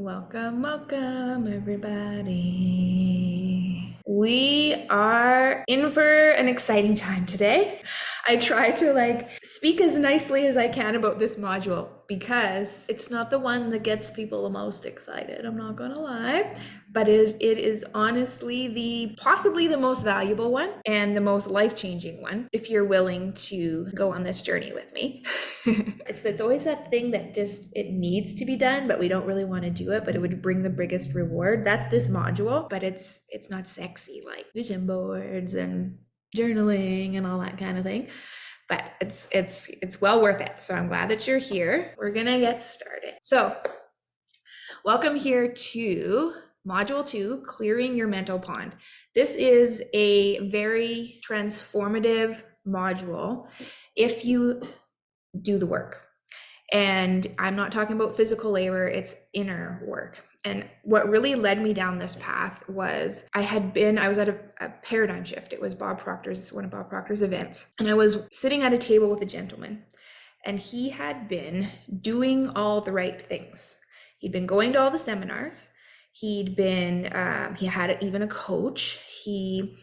Welcome, everybody. We are in for an exciting time today. I try to speak as nicely as I can about this module because it's not the one that gets people the most excited. I'm not gonna lie, but it is honestly possibly the most valuable one and the most life-changing one if you're willing to go on this journey with me. It's always that thing that it needs to be done, but we don't really want to do it, but it would bring the biggest reward. That's this module, but it's not sexy like vision boards and journaling and all that kind of thing. But it's well worth it. So I'm glad that you're here. We're gonna get started. So welcome here to Module 2, Clearing Your Mental Pond. This is a very transformative module if you do the work. And I'm not talking about physical labor, it's inner work. And what really led me down this path was I was at a paradigm shift. It was one of Bob Proctor's events. And I was sitting at a table with a gentleman, and he had been doing all the right things. He'd been going to all the seminars. He had even a coach. He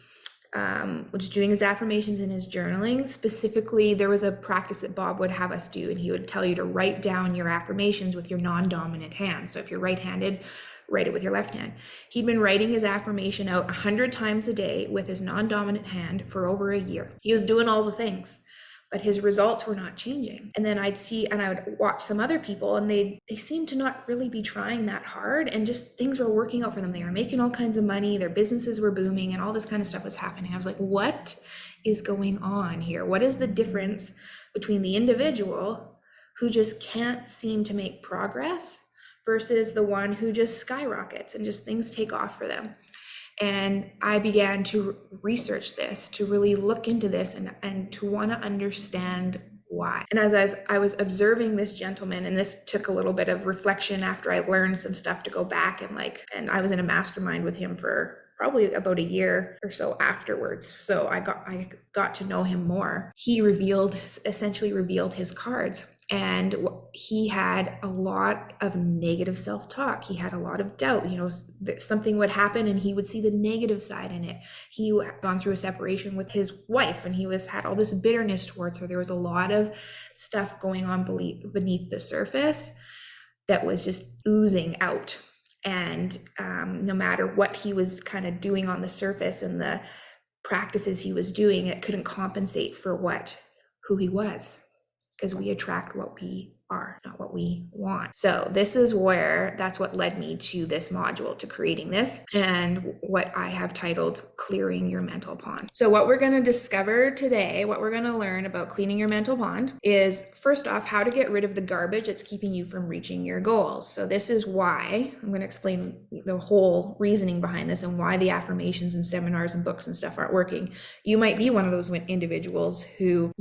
was doing his affirmations in his journaling. Specifically, there was a practice that Bob would have us do, and he would tell you to write down your affirmations with your non-dominant hand. So if you're right-handed, write it with your left hand. He'd been writing his affirmation out 100 times a day with his non-dominant hand for over a year. He was doing all the things, but his results were not changing. And then I would watch some other people, and they seemed to not really be trying that hard, and just things were working out for them. They were making all kinds of money, their businesses were booming, and all this kind of stuff was happening. I was like, what is going on here? What is the difference between the individual who just can't seem to make progress versus the one who just skyrockets and just things take off for them? And I began to research this, to really look into this and to want to understand why. And as I was observing this gentleman, and this took a little bit of reflection after I learned some stuff to go back and I was in a mastermind with him for probably about a year or so afterwards. So I got to know him more. He essentially revealed his cards. And he had a lot of negative self-talk. He had a lot of doubt. Something would happen and he would see the negative side in it. He had gone through a separation with his wife, and he had all this bitterness towards her. There was a lot of stuff going on beneath the surface that was just oozing out. And no matter what he was kind of doing on the surface and the practices he was doing, it couldn't compensate for who he was. Because we attract what we are, not what we want. So that's what led me to this module, to creating this, and what I have titled Clearing Your Mental Pond. So what we're going to discover today, what we're going to learn about cleaning your mental pond is, first off, how to get rid of the garbage that's keeping you from reaching your goals. So this is why I'm going to explain the whole reasoning behind this and why the affirmations and seminars and books and stuff aren't working. You might be one of those individuals who,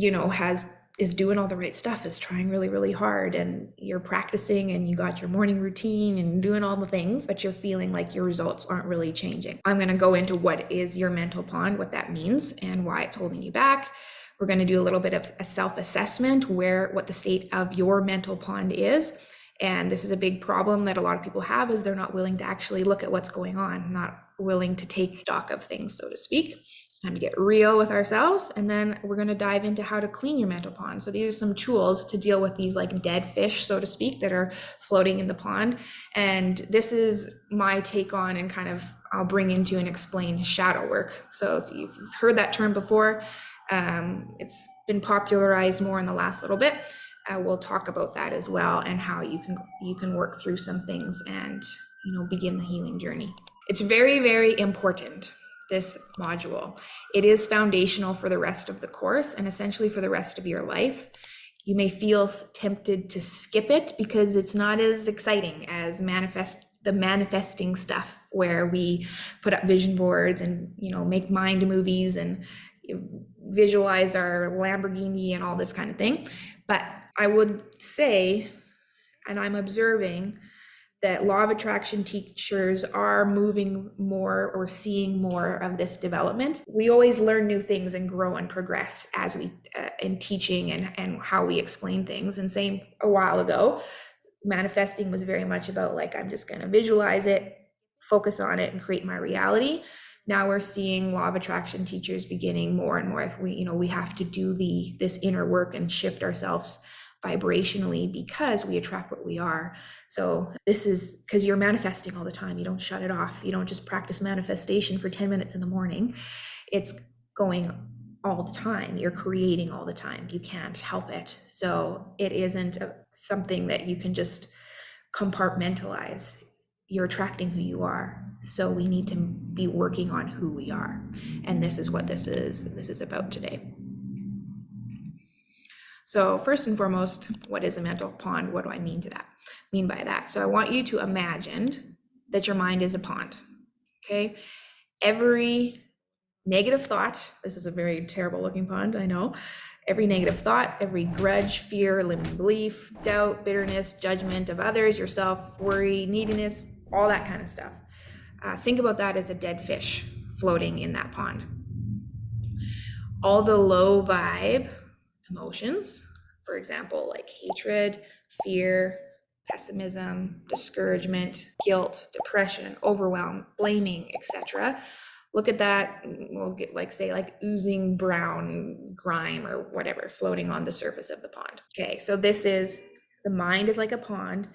is doing all the right stuff, is trying really, really hard, and you're practicing and you got your morning routine and doing all the things, but you're feeling like your results aren't really changing. I'm going to go into what is your mental pond, what that means, and why it's holding you back. We're going to do a little bit of a self-assessment, what the state of your mental pond is. And this is a big problem that a lot of people have, is they're not willing to actually look at what's going on, not willing to take stock of things, so to speak. It's time to get real with ourselves. And then we're going to dive into how to clean your mental pond. So these are some tools to deal with these dead fish, so to speak, that are floating in the pond. And this is my take on, and I'll bring into and explain shadow work. So if you've heard that term before, it's been popularized more in the last little bit. We'll talk about that as well, and how you can work through some things and begin the healing journey. It's very, very important, this module. It is foundational for the rest of the course and essentially for the rest of your life. You may feel tempted to skip it because it's not as exciting as the manifesting stuff, where we put up vision boards and make mind movies and visualize our Lamborghini and all this kind of thing. But I would say, and I'm observing, that law of attraction teachers are moving more or seeing more of this development. We always learn new things and grow and progress as we in teaching and how we explain things. And same a while ago, manifesting was very much about like, I'm just going to visualize it, focus on it, and create my reality. Now we're seeing law of attraction teachers beginning more and more. We have to do this inner work and shift ourselves vibrationally because we attract what we are. So this is because you're manifesting all the time. You don't shut it off. You don't just practice manifestation for 10 minutes in the morning. It's going all the time. You're creating all the time. You can't help it. So it isn't something that you can just compartmentalize. You're attracting who you are. So we need to be working on who we are. And this is what this is about today. So first and foremost, what is a mental pond? What do I mean by that? So I want you to imagine that your mind is a pond. Okay? Every negative thought, this is a very terrible looking pond, I know. Every negative thought, every grudge, fear, limiting belief, doubt, bitterness, judgment of others, yourself, worry, neediness, all that kind of stuff. Think about that as a dead fish floating in that pond. All the low vibe emotions, for example, like hatred, fear, pessimism, discouragement, guilt, depression, overwhelm, blaming, etc. Look at that, we'll get like oozing brown grime or whatever floating on the surface of the pond. Okay, so the mind is like a pond,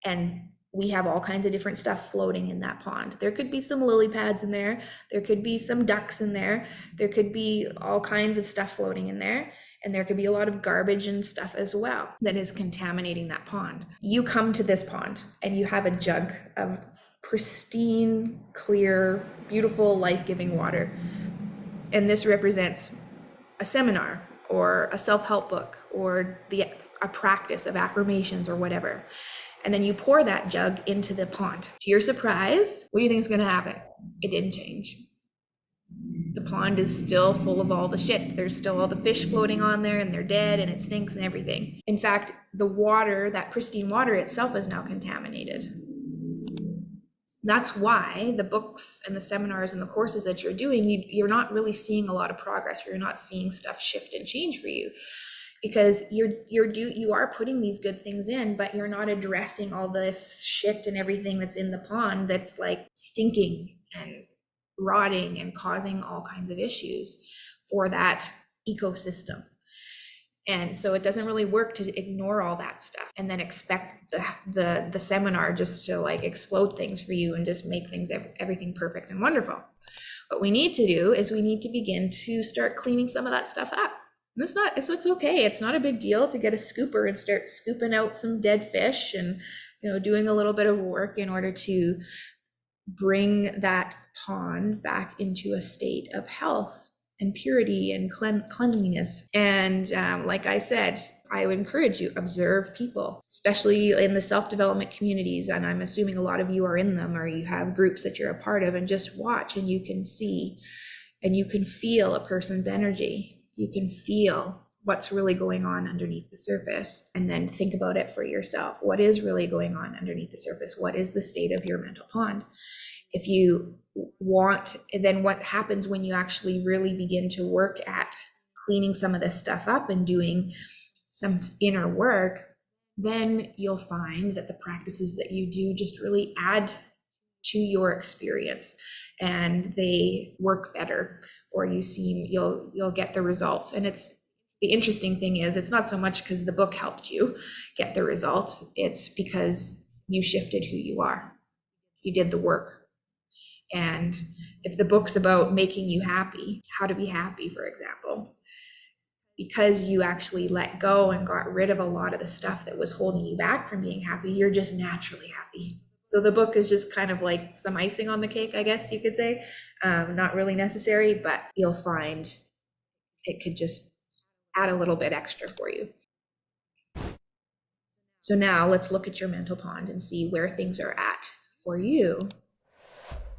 and we have all kinds of different stuff floating in that pond. There could be some lily pads in there. There could be some ducks in there. There could be all kinds of stuff floating in there. And there could be a lot of garbage and stuff as well that is contaminating that pond. You come to this pond and you have a jug of pristine, clear, beautiful, life-giving water. And this represents a seminar or a self-help book or a practice of affirmations or whatever. And then you pour that jug into the pond. To your surprise, what do you think is going to happen? It didn't change. The pond is still full of all the shit. There's still all the fish floating on there, and they're dead, and it stinks and everything. In fact, the water, that pristine water itself, is now contaminated. That's why the books and the seminars and the courses that you're doing, you're not really seeing a lot of progress. You're not seeing stuff shift and change for you, because you are putting these good things in, but you're not addressing all this shit and everything that's in the pond that's like stinking and rotting and causing all kinds of issues for that ecosystem. And so it doesn't really work to ignore all that stuff and then expect the seminar just to like explode things for you and just make everything perfect and wonderful. What we need to do is we need to begin to start cleaning some of that stuff up. And it's okay. It's not a big deal to get a scooper and start scooping out some dead fish and doing a little bit of work in order to bring that pond back into a state of health and purity and cleanliness. And like I said, I would encourage you, observe people, especially in the self-development communities. And I'm assuming a lot of you are in them, or you have groups that you're a part of, and just watch, and you can see and you can feel a person's energy. You can feel what's really going on underneath the surface, and then think about it for yourself. What is really going on underneath the surface? What is the state of your mental pond? If you want, then what happens when you actually really begin to work at cleaning some of this stuff up and doing some inner work, then you'll find that the practices that you do just really add to your experience, and they work better, or you'll get the results. And the interesting thing is, it's not so much because the book helped you get the results, it's because you shifted who you are. You did the work. And if the book's about making you happy, how to be happy, for example, because you actually let go and got rid of a lot of the stuff that was holding you back from being happy, you're just naturally happy. So the book is just kind of like some icing on the cake, I guess you could say. Not really necessary, but you'll find it could just add a little bit extra for you. So now let's look at your mental pond and see where things are at for you.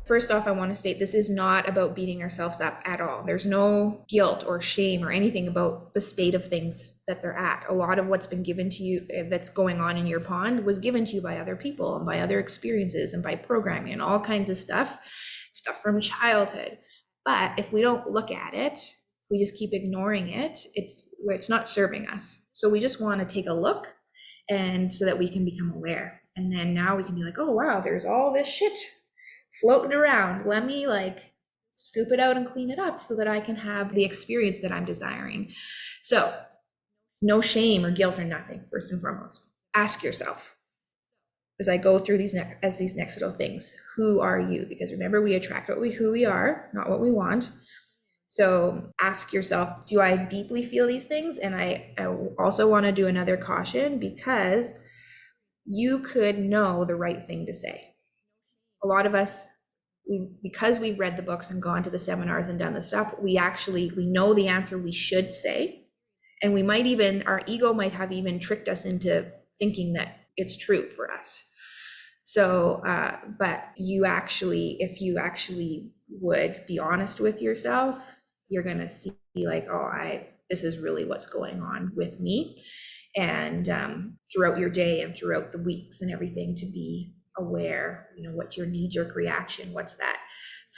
First off, I want to state this is not about beating ourselves up at all. There's no guilt or shame or anything about the state of things that they're at. A lot of what's been given to you that's going on in your pond was given to you by other people and by other experiences and by programming and all kinds of stuff from childhood. But if we don't look at it, we just keep ignoring it, it's not serving us. So we just want to take a look And so that we can become aware. And then now we can be like, oh, wow, there's all this shit floating around. Let me like scoop it out and clean it up so that I can have the experience that I'm desiring. So no shame or guilt or nothing, first and foremost. Ask yourself, as I go through these next little things, who are you? Because remember, we attract who we are, not what we want. So ask yourself, do I deeply feel these things? And I also want to do another caution, because you could know the right thing to say. A lot of us, because we've read the books and gone to the seminars and done the stuff, we know the answer we should say. And we might even, our ego might have even tricked us into thinking that it's true for us. So, but if you actually would be honest with yourself, you're going to see like, oh, this is really what's going on with me. And throughout your day and throughout the weeks and everything, to be aware, what's your knee-jerk reaction? What's that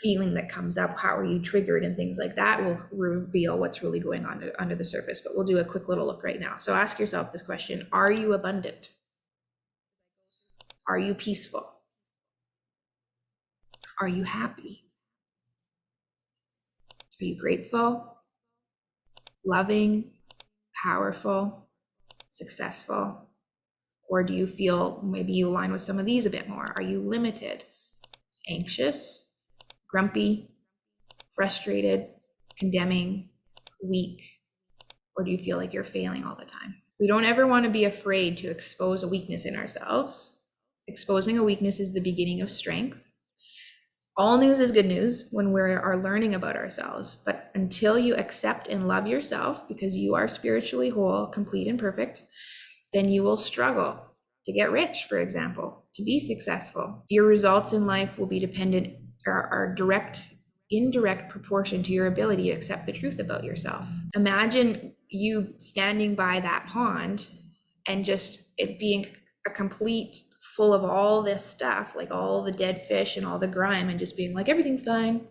feeling that comes up? How are you triggered? And things like that will reveal what's really going on under the surface. But we'll do a quick little look right now. So ask yourself this question: are you abundant? Are you peaceful? Are you happy? Are you grateful, loving, powerful, successful? Or do you feel maybe you align with some of these a bit more? Are you limited, anxious, grumpy, frustrated, condemning, weak? Or do you feel like you're failing all the time? We don't ever want to be afraid to expose a weakness in ourselves. Exposing a weakness is the beginning of strength. All news is good news when we are learning about ourselves, but until you accept and love yourself, because you are spiritually whole, complete, and perfect, then you will struggle to get rich, for example, to be successful. Your results in life will be dependent, are indirect proportion to your ability to accept the truth about yourself. Imagine you standing by that pond and just it being a complete full of all this stuff, like all the dead fish and all the grime, and just being like, everything's fine.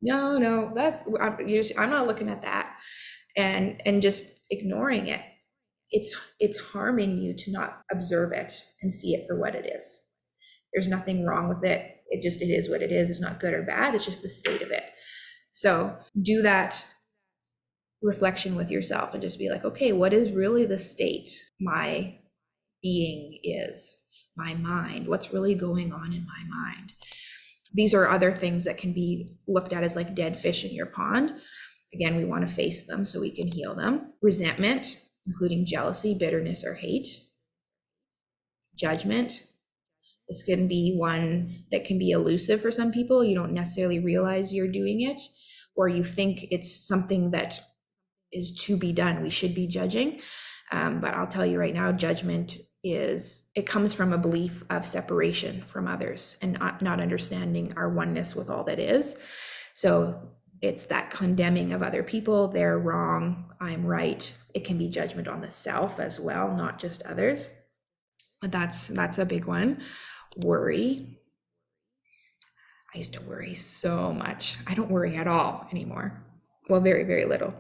No, I'm not looking at that, and just ignoring it. It's harming you to not observe it and see it for what it is. There's nothing wrong with it. It is what it is. It's not good or bad. It's just the state of it. So do that reflection with yourself and just be like, okay, what is really the state my being is? My mind, what's really going on in my mind? These are other things that can be looked at as like dead fish in your pond. Again, we want to face them so we can heal them. Resentment, including jealousy, bitterness, or hate. Judgment. This can be one that can be elusive for some people. You don't necessarily realize you're doing it, or you think it's something that is to be done. We should be judging. But I'll tell you right now, judgment it comes from a belief of separation from others and not understanding our oneness with all that is. So it's that condemning of other people. They're wrong, I'm right. It can be judgment on the self as well, not just others. But that's a big one. Worry. I used to worry so much. I don't worry at all anymore. Well, very, very little.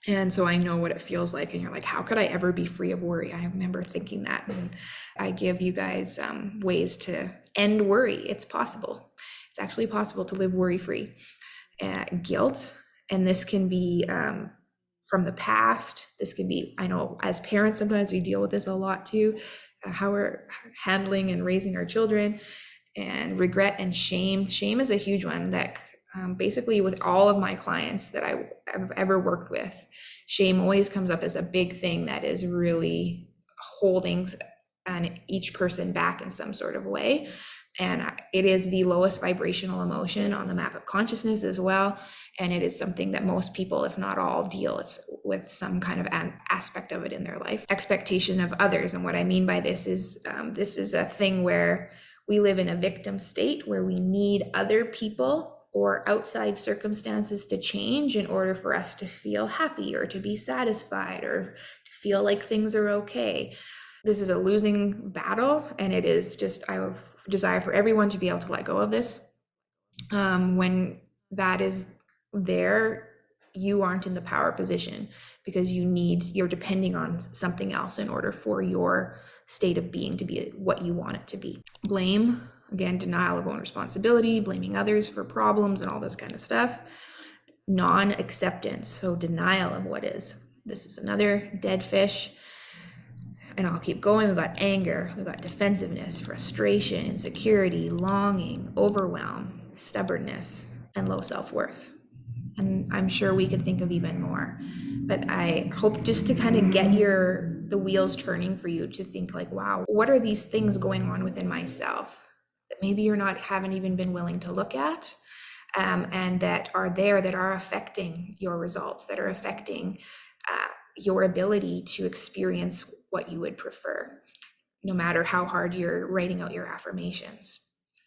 And so I know what it feels like. And you're like, how could I ever be free of worry? I remember thinking that. And I give you guys ways to end worry. It's possible. It's actually possible to live worry-free. Guilt. And this can be from the past. This can be, I know as parents, sometimes we deal with this a lot too, how we're handling and raising our children. And regret and shame. Shame is a huge one that basically with all of my clients that I've ever worked with, shame always comes up as a big thing that is really holding each person back in some sort of way. And it is the lowest vibrational emotion on the map of consciousness as well. And it is something that most people, if not all, deal with some kind of aspect of it in their life. Expectation of others. And what I mean by this is a thing where we live in a victim state where we need other people or outside circumstances to change in order for us to feel happy or to be satisfied or to feel like things are okay. This is a losing battle, and it is just, I desire for everyone to be able to let go of this. When that is there, you aren't in the power position because you're depending on something else in order for your state of being to be what you want it to be. Blame, again, denial of own responsibility, blaming others for problems and all this kind of stuff. Non-acceptance, so denial of what is. This is another dead fish. And I'll keep going. We've got anger, we've got defensiveness, frustration, insecurity, longing, overwhelm, stubbornness, and low self-worth. And I'm sure we could think of even more. But I hope just to kind of get the wheels turning for you to think like, wow, what are these things going on within myself that maybe haven't even been willing to look at, and that are affecting your results, that are affecting your ability to experience what you would prefer, no matter how hard you're writing out your affirmations.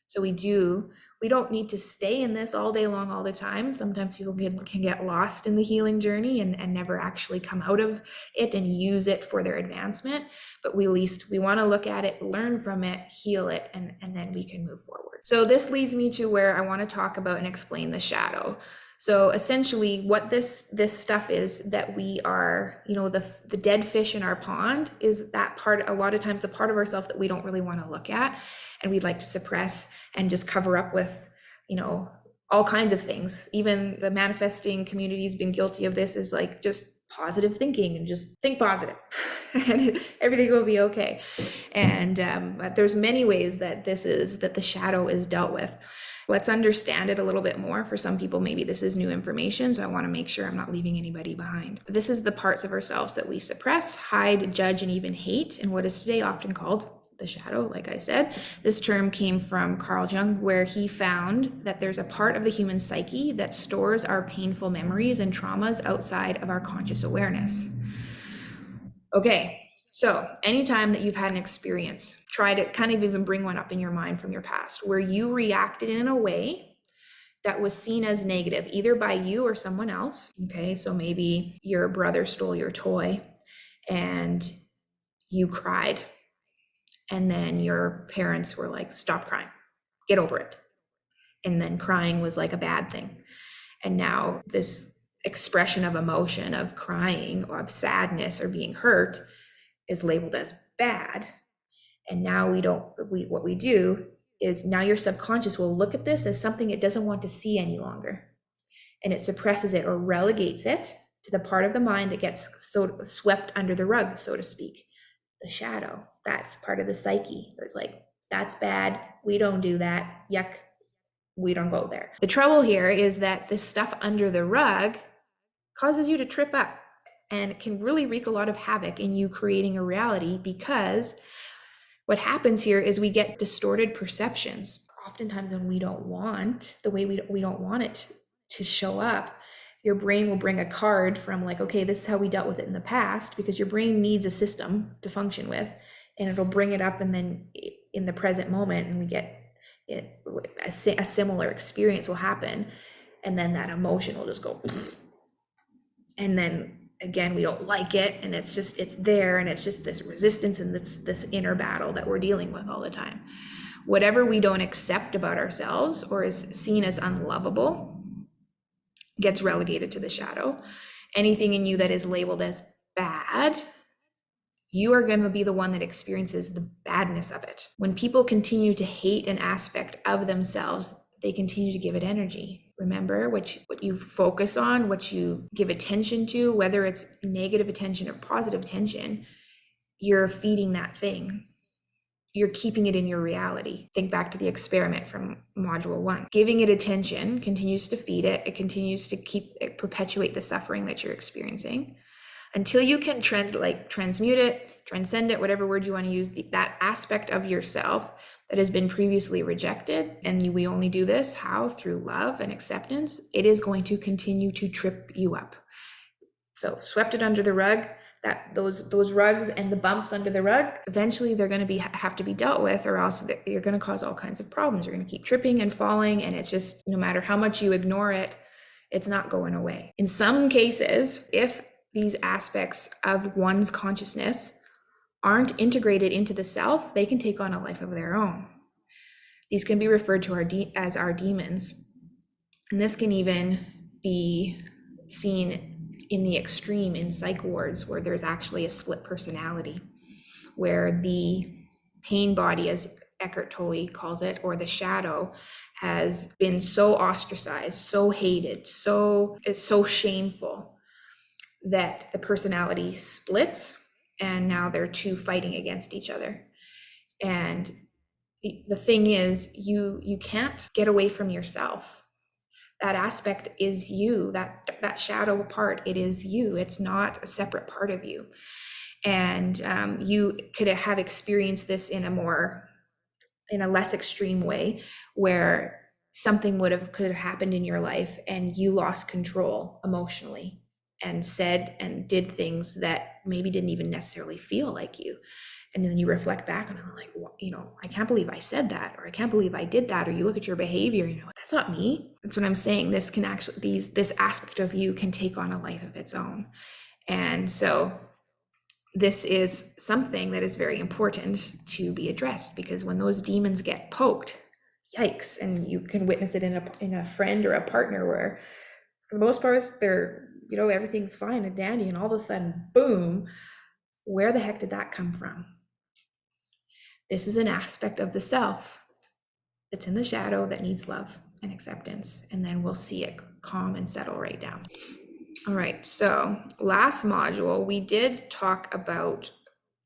So we don't need to stay in this all day long, all the time. Sometimes people can get lost in the healing journey and never actually come out of it and use it for their advancement. But we want to look at it, learn from it, heal it, and then we can move forward. So this leads me to where I want to talk about and explain the shadow. So essentially what this stuff is that we are, the dead fish in our pond is that part, a lot of times the part of ourselves that we don't really want to look at and we'd like to suppress and just cover up with, all kinds of things. Even the manifesting community has been guilty of this, is like just positive thinking and just think positive and everything will be okay. And but there's many ways that the shadow is dealt with. Let's understand it a little bit more. For some people, maybe this is new information, so I want to make sure I'm not leaving anybody behind. This is the parts of ourselves that we suppress, hide, judge, and even hate, and what is today often called the shadow. Like I said, this term came from Carl Jung, where he found that there's a part of the human psyche that stores our painful memories and traumas outside of our conscious awareness. Okay. So anytime that you've had an experience, try to kind of even bring one up in your mind from your past where you reacted in a way that was seen as negative, either by you or someone else. Okay, so maybe your brother stole your toy and you cried, and then your parents were like, stop crying, get over it. And then crying was like a bad thing. And now this expression of emotion, of crying or of sadness or being hurt, is labeled as bad. And now what we do is now your subconscious will look at this as something it doesn't want to see any longer. And it suppresses it or relegates it to the part of the mind that gets swept under the rug, so to speak. The shadow, that's part of the psyche. It's like, that's bad, we don't do that, yuck, we don't go there. The trouble here is that this stuff under the rug causes you to trip up, and it can really wreak a lot of havoc in you creating a reality, because what happens here is we get distorted perceptions. Oftentimes when we don't want the way we don't want it to show up, your brain will bring a card from like, okay, this is how we dealt with it in the past, because your brain needs a system to function with, and it'll bring it up, and then in the present moment, and we get a similar experience will happen, and then that emotion will just go, and then again, we don't like it, and it's there, and it's just this resistance and this inner battle that we're dealing with all the time. Whatever we don't accept about ourselves or is seen as unlovable gets relegated to the shadow. Anything in you that is labeled as bad, you are going to be the one that experiences the badness of it. When people continue to hate an aspect of themselves, they continue to give it energy. Remember, what you focus on, what you give attention to, whether it's negative attention or positive attention, you're feeding that thing. You're keeping it in your reality. Think back to the experiment from module 1. Giving it attention continues to feed it. It continues to perpetuate the suffering that you're experiencing until you can transmute it, transcend it, whatever word you want to use, that aspect of yourself that has been previously rejected. And we only do this, how? Through love and acceptance. It is going to continue to trip you up. So swept it under the rug, that those rugs and the bumps under the rug, eventually they're going to have to be dealt with, or else you're going to cause all kinds of problems. You're going to keep tripping and falling, and it's just, no matter how much you ignore it, it's not going away. In some cases, if these aspects of one's consciousness aren't integrated into the self, they can take on a life of their own. These can be referred to as our demons. And this can even be seen in the extreme in psych wards where there's actually a split personality, where the pain body, as Eckhart Tolle calls it, or the shadow, has been so ostracized, so hated, it's so shameful that the personality splits, and now they're two fighting against each other. And the thing is, you can't get away from yourself. That aspect is you, that shadow part, it is you. It's not a separate part of you. And you could have experienced this in a less extreme way, where something could have happened in your life and you lost control emotionally and said and did things that maybe didn't even necessarily feel like you. And then you reflect back and I'm like, well, I can't believe I said that, or I can't believe I did that. Or you look at your behavior, that's not me. That's what I'm saying. This can actually, this aspect of you can take on a life of its own. And so this is something that is very important to be addressed, because when those demons get poked, yikes. And you can witness it in a friend or a partner where for the most part they're, everything's fine and dandy, and all of a sudden, boom, where the heck did that come from? This is an aspect of the self that's in the shadow that needs love and acceptance. And then we'll see it calm and settle right down. All right, so last module, we did talk about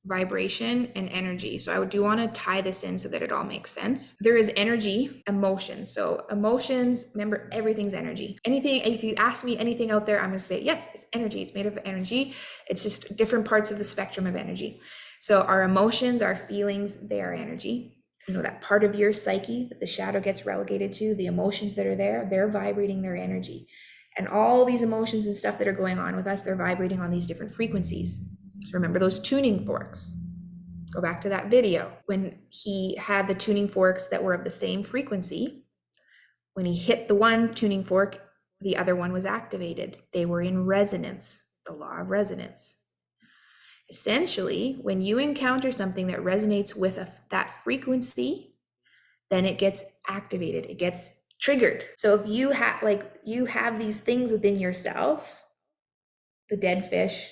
vibration and energy. So I do want to tie this in so that it all makes sense. There is energy, emotions. So emotions, remember, everything's energy. Anything, if you ask me anything out there, I'm going to say, yes, it's energy. It's made of energy. It's just different parts of the spectrum of energy. So our emotions, our feelings, they are energy. That part of your psyche that the shadow gets relegated to, the emotions that are there, they're vibrating their energy. And all these emotions and stuff that are going on with us, they're vibrating on these different frequencies. So remember those tuning forks. Go back to that video. When he had the tuning forks that were of the same frequency, when he hit the one tuning fork, the other one was activated. They were in resonance, the law of resonance. Essentially, when you encounter something that resonates with that frequency, then it gets activated, it gets triggered. So if you have these things within yourself, the dead fish,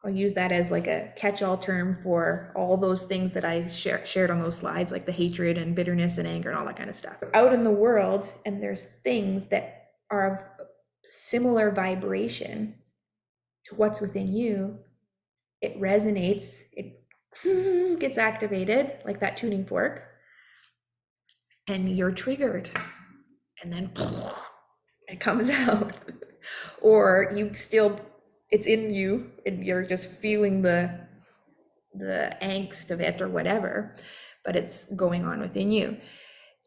I'll use that as like a catch-all term for all those things that I shared on those slides, like the hatred and bitterness and anger and all that kind of stuff. Out in the world, and there's things that are of similar vibration to what's within you, it resonates, it gets activated like that tuning fork, and you're triggered, and then it comes out. Or it's in you and you're just feeling the angst of it or whatever, but it's going on within you.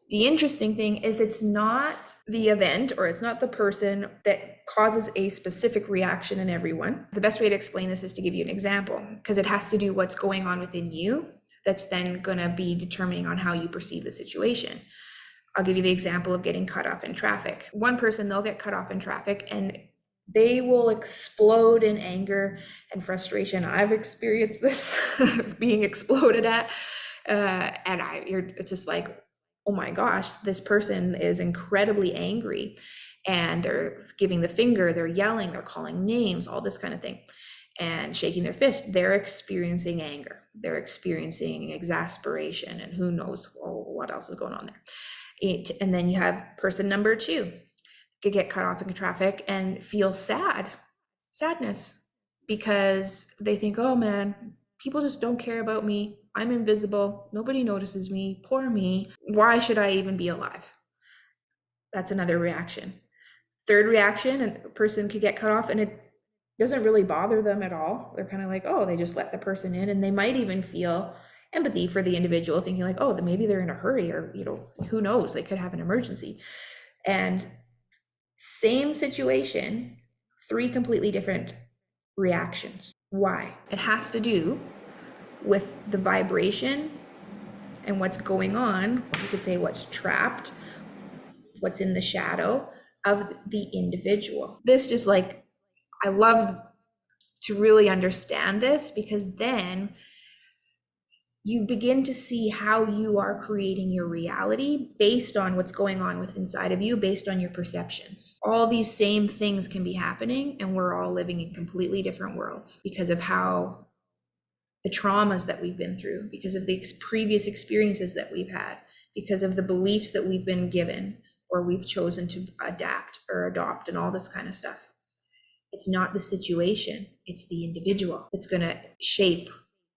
The interesting thing is it's not the event or it's not the person that causes a specific reaction in everyone. The best way to explain this is to give you an example, because it has to do what's going on within you that's then going to be determining on how you perceive the situation. I'll give you the example of getting cut off in traffic. One person, they'll get cut off in traffic and they will explode in anger and frustration. I've experienced this being exploded at. It's just like, oh my gosh, this person is incredibly angry and they're giving the finger, they're yelling, they're calling names, all this kind of thing, and shaking their fist. They're experiencing anger. They're experiencing exasperation, and who knows what else is going on there. And then you have person number two, could get cut off in traffic and feel sadness, because they think, oh man, people just don't care about me. I'm invisible. Nobody notices me. Poor me. Why should I even be alive? That's another reaction. Third reaction, a person could get cut off and it doesn't really bother them at all. They're kind of like, oh, they just let the person in, and they might even feel empathy for the individual, thinking like, oh, maybe they're in a hurry, or who knows, they could have an emergency. And same situation, three completely different reactions. Why? It has to do with the vibration and what's going on. You could say what's trapped, what's in the shadow of the individual. This just like, I love to really understand this, because then you begin to see how you are creating your reality based on what's going on with inside of you, based on your perceptions. All these same things can be happening, and we're all living in completely different worlds because of how the traumas that we've been through, because of the previous experiences that we've had, because of the beliefs that we've been given or we've chosen to adapt or adopt and all this kind of stuff. It's not the situation, it's the individual that's going to shape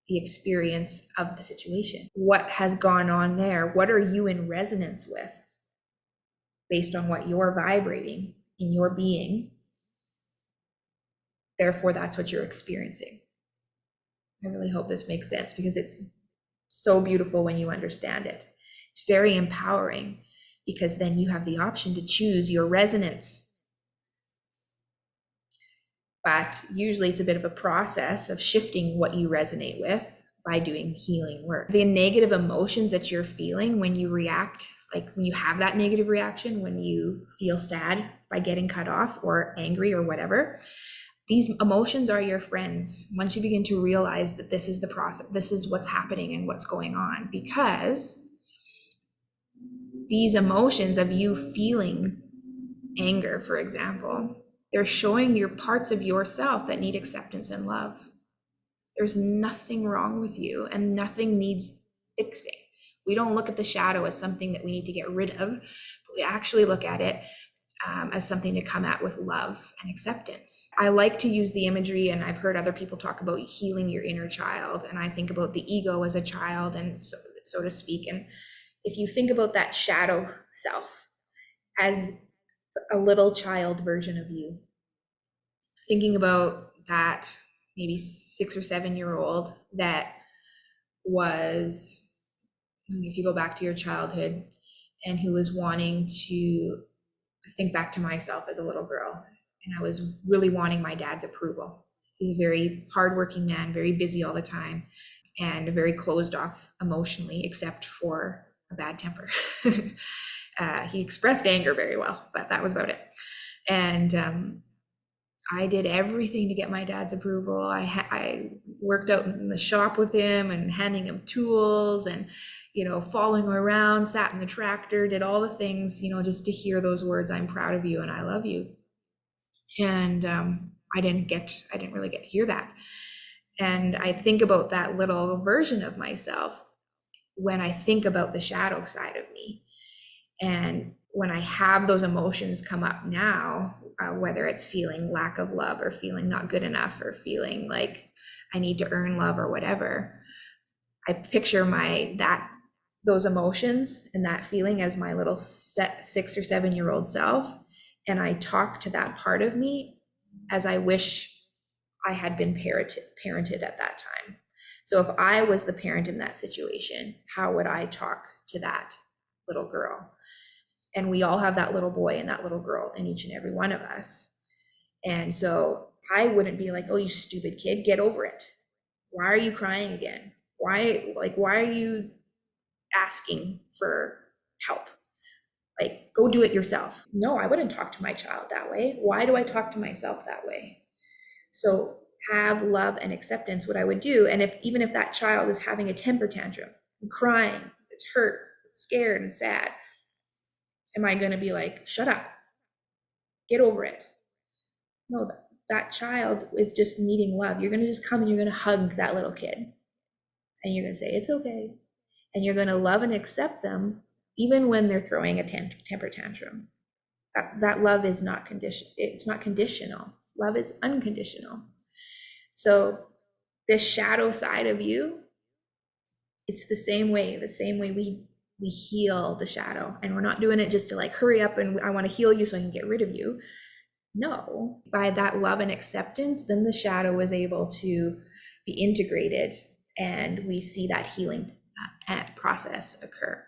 the experience of the situation. What has gone on there? What are you in resonance with based on what you're vibrating in your being? Therefore, that's what you're experiencing. I really hope this makes sense because it's so beautiful when you understand it. It's very empowering because then you have the option to choose your resonance. But usually it's a bit of a process of shifting what you resonate with by doing healing work. The negative emotions that you're feeling when you react, like when you have that negative reaction, when you feel sad by getting cut off or angry or whatever, these emotions are your friends once you begin to realize that this is the process, this is what's happening and what's going on. Because these emotions of you feeling anger, for example, they're showing your parts of yourself that need acceptance and love. There's nothing wrong with you and nothing needs fixing. We don't look at the shadow as something that we need to get rid of, but we actually look at it as something to come at with love and acceptance. I like to use the imagery, and I've heard other people talk about healing your inner child, and I think about the ego as a child, and so to speak. And if you think about that shadow self as a little child version of you, thinking about that maybe 6 or 7 year old that was, if you go back to your childhood, and who was wanting to think back to myself as a little girl, and I was really wanting my dad's approval. He's a very hardworking man, very busy all the time, and very closed off emotionally, except for a bad temper. He expressed anger very well, but that was about it. And I did everything to get my dad's approval. I worked out in the shop with him and handing him tools and, following him around, sat in the tractor, did all the things, just to hear those words, I'm proud of you and I love you. And I didn't really get to hear that. And I think about that little version of myself when I think about the shadow side of me. And when I have those emotions come up now, whether it's feeling lack of love or feeling not good enough or feeling like I need to earn love or whatever, I picture those emotions and that feeling as my little 6 or 7 year old self. And I talk to that part of me as I wish I had been parented at that time. So if I was the parent in that situation, how would I talk to that little girl? And we all have that little boy and that little girl in each and every one of us. And so I wouldn't be like, oh, you stupid kid, get over it. Why are you crying again? Why are you asking for help? Like, go do it yourself. No, I wouldn't talk to my child that way. Why do I talk to myself that way? So have love and acceptance, what I would do. And even if that child is having a temper tantrum, crying, it's hurt, it's scared and sad, am I going to be like, shut up, get over it? No, that child is just needing love. You're going to just come and you're going to hug that little kid. And you're going to say, it's okay. And you're going to love and accept them, even when they're throwing a temper tantrum. That love is not conditional. It's not conditional. Love is unconditional. So this shadow side of you, it's the same way we heal the shadow. And we're not doing it just to like, hurry up and I want to heal you so I can get rid of you. No, by that love and acceptance, then the shadow is able to be integrated and we see that healing process occur.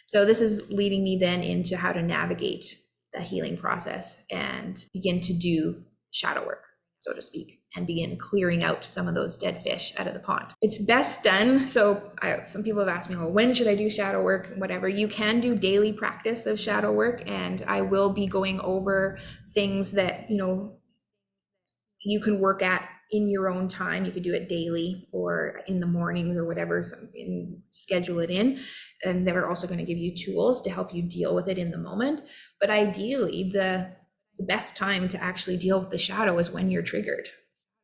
So this is leading me then into how to navigate the healing process and begin to do shadow work, so to speak, and begin clearing out some of those dead fish out of the pond. It's best done. So some people have asked me, well, when should I do shadow work? Whatever. You can do daily practice of shadow work, and I will be going over things that, you can work at in your own time. You could do it daily or in the mornings or whatever, and schedule it in. And they're also going to give you tools to help you deal with it in the moment. But ideally, the best time to actually deal with the shadow is when you're triggered,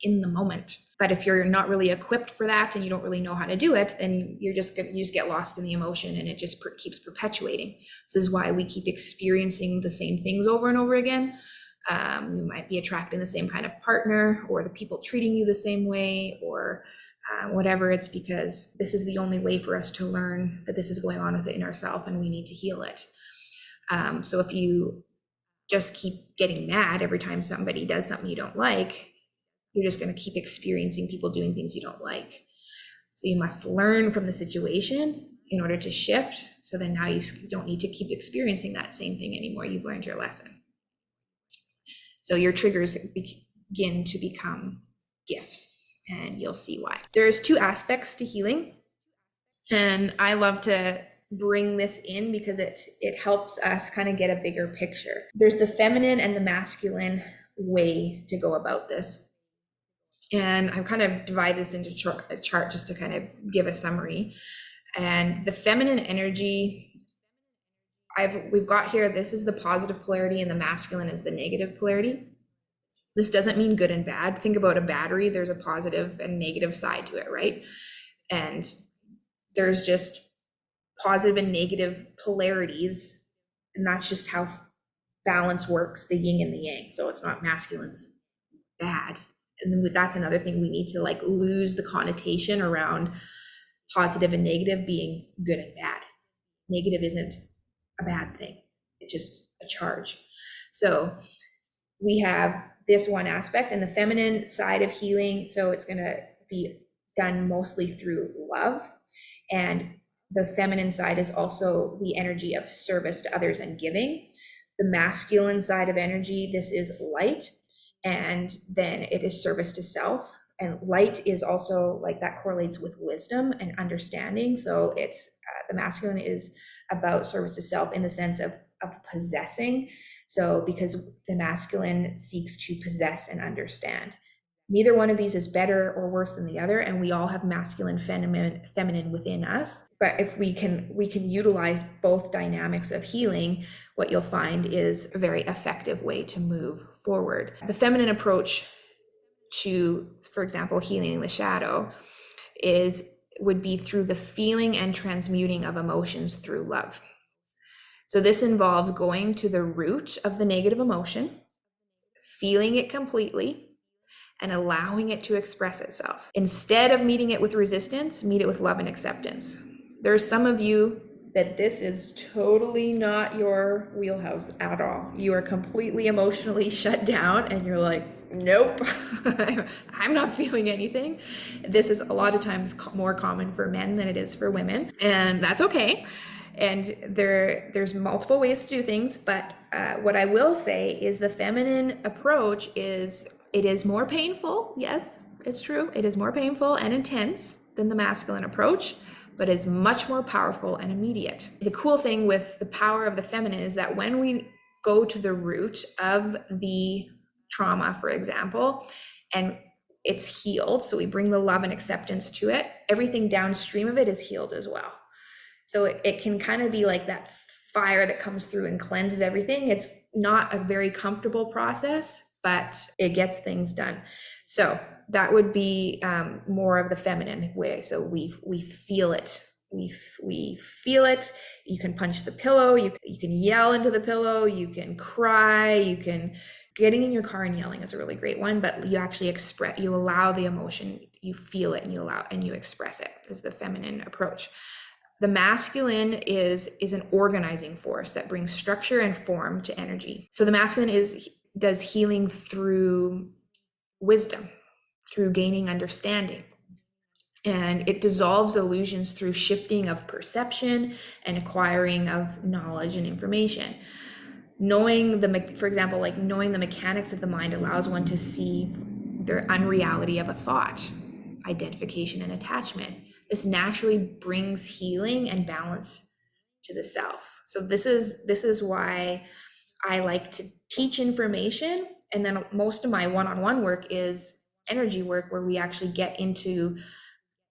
in the moment. But if you're not really equipped for that and you don't really know how to do it, then you just get lost in the emotion, and it just keeps perpetuating. This is why we keep experiencing the same things over and over again. You might be attracting the same kind of partner, or the people treating you the same way, or whatever. It's because this is the only way for us to learn that this is going on within ourselves, and we need to heal it. So if you just keep getting mad every time somebody does something you don't like, you're just going to keep experiencing people doing things you don't like. So you must learn from the situation in order to shift. So then now you don't need to keep experiencing that same thing anymore. You've learned your lesson. So your triggers begin to become gifts, and you'll see why. There's two aspects to healing, and I love to bring this in because it helps us kind of get a bigger picture. There's the feminine and the masculine way to go about this. And I've kind of divided this into a chart just to kind of give a summary. And the feminine energy, we've got here, this is the positive polarity, and the masculine is the negative polarity. This doesn't mean good and bad. Think about a battery. There's a positive and negative side to it, right? And there's just positive and negative polarities. And that's just how balance works, the yin and the yang. So it's not masculine's bad. And then that's another thing, we need to like lose the connotation around positive and negative being good and bad. Negative isn't a bad thing. It's just a charge. So we have this one aspect, and the feminine side of healing. So it's going to be done mostly through love. And the feminine side is also the energy of service to others and giving. The masculine side of energy, this is light. And then it is service to self. And light is also like that correlates with wisdom and understanding. So it's the masculine is about service to self in the sense of possessing. So because the masculine seeks to possess and understand. Neither one of these is better or worse than the other, and we all have masculine, feminine within us. But if we can utilize both dynamics of healing, what you'll find is a very effective way to move forward. The feminine approach to, for example, healing the shadow would be through the feeling and transmuting of emotions through love. So this involves going to the root of the negative emotion, feeling it completely, and allowing it to express itself. Instead of meeting it with resistance, meet it with love and acceptance. There's some of you that this is totally not your wheelhouse at all. You are completely emotionally shut down, and you're like, nope, I'm not feeling anything. This is a lot of times more common for men than it is for women, and that's okay. And there's multiple ways to do things, but what I will say is the feminine approach is, it is more painful. Yes, it's true. It is more painful and intense than the masculine approach, but is much more powerful and immediate. The cool thing with the power of the feminine is that when we go to the root of the trauma, for example, and it's healed, so we bring the love and acceptance to it, everything downstream of it is healed as well. So it can kind of be like that fire that comes through and cleanses everything. It's not a very comfortable process, but it gets things done. So that would be more of the feminine way. So we feel it. We feel it. You can punch the pillow. You can yell into the pillow. You can cry. You can getting in your car and yelling is a really great one. But you actually you allow the emotion. You feel it and you allow and you express it. Is the feminine approach. The masculine is an organizing force that brings structure and form to energy. So the masculine does healing through wisdom, through gaining understanding. And it dissolves illusions through shifting of perception and acquiring of knowledge and information. Knowing for example, like knowing the mechanics of the mind allows one to see the unreality of a thought, identification and attachment. This naturally brings healing and balance to the self. So this is why I like to teach information, and then most of my one-on-one work is energy work where we actually get into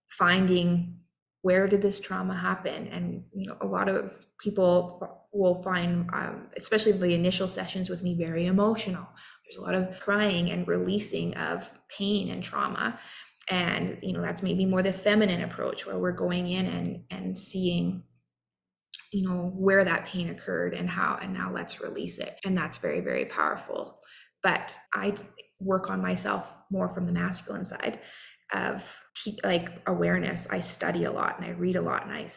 finding where did this trauma happen. And a lot of people will find, especially the initial sessions with me, very emotional. There's a lot of crying and releasing of pain and trauma. And that's maybe more the feminine approach, where we're going in and seeing where that pain occurred and how, and now let's release it. And that's very, very powerful. But I work on myself more from the masculine side of like awareness. I study a lot and I read a lot, and I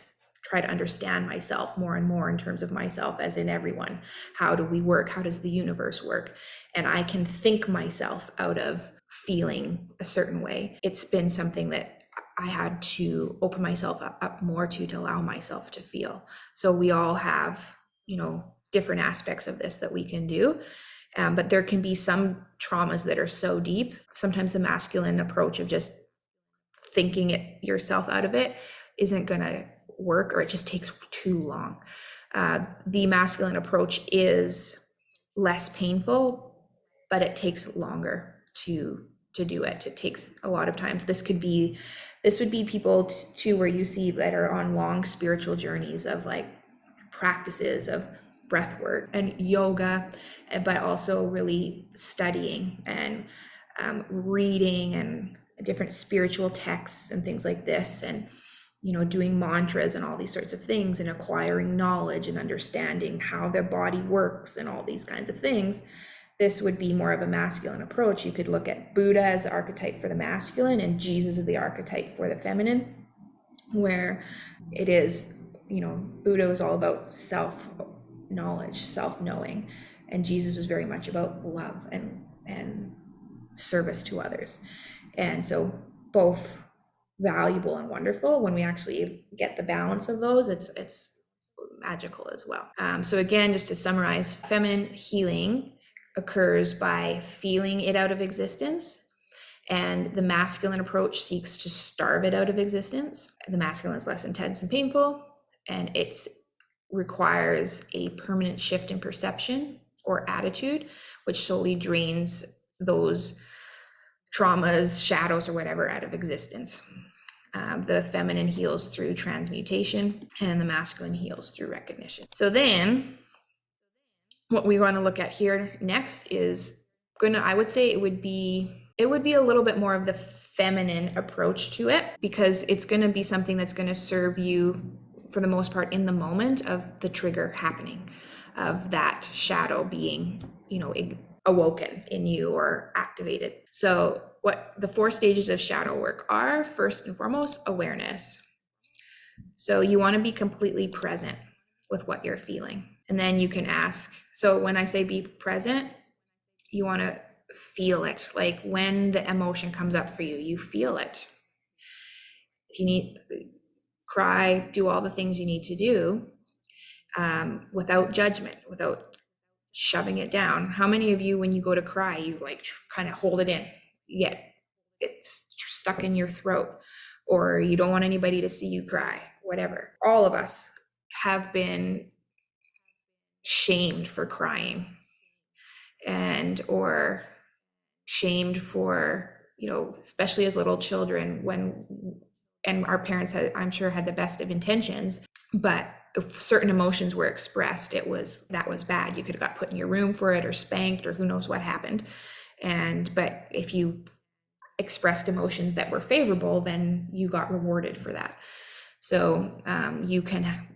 try to understand myself more and more in terms of myself as in everyone. How do we work? How does the universe work? And I can think myself out of feeling a certain way. It's been something that I had to open myself up more to allow myself to feel. So we all have, different aspects of this that we can do. But there can be some traumas that are so deep. Sometimes the masculine approach of just thinking it yourself out of it isn't going to work, or it just takes too long. The masculine approach is less painful, but it takes longer to do it. It takes a lot of times. This would be people too, where you see that are on long spiritual journeys of like practices of breath work and yoga, but also really studying and reading and different spiritual texts and things like this, and doing mantras and all these sorts of things, and acquiring knowledge and understanding how their body works and all these kinds of things. This would be more of a masculine approach. You could look at Buddha as the archetype for the masculine and Jesus as the archetype for the feminine, where it is, Buddha was all about self-knowledge, self-knowing, and Jesus was very much about love and service to others. And so both valuable and wonderful. When we actually get the balance of those, it's magical as well. So again, just to summarize, feminine healing occurs by feeling it out of existence, and the masculine approach seeks to starve it out of existence. The masculine is less intense and painful, and it requires a permanent shift in perception or attitude, which solely drains those traumas, shadows, or whatever out of existence. The feminine heals through transmutation, and the masculine heals through recognition. So then what we want to look at here next is I would say it would be a little bit more of the feminine approach to it, because it's going to be something that's going to serve you for the most part in the moment of the trigger happening, of that shadow being, awoken in you or activated. So what the 4 stages of shadow work are: first and foremost, awareness. So you want to be completely present with what you're feeling. And then you can ask, so when I say be present, you want to feel it. Like when the emotion comes up for you, you feel it. If you need, cry, do all the things you need to do, without judgment, without shoving it down. How many of you, when you go to cry, you like kind of hold it in, yet it's stuck in your throat, or you don't want anybody to see you cry, whatever. All of us have been shamed for crying, or shamed for, especially as little children, and our parents had, I'm sure, had the best of intentions, but if certain emotions were expressed, that was bad. You could have got put in your room for it, or spanked, or who knows what happened. But if you expressed emotions that were favorable, then you got rewarded for that. So you can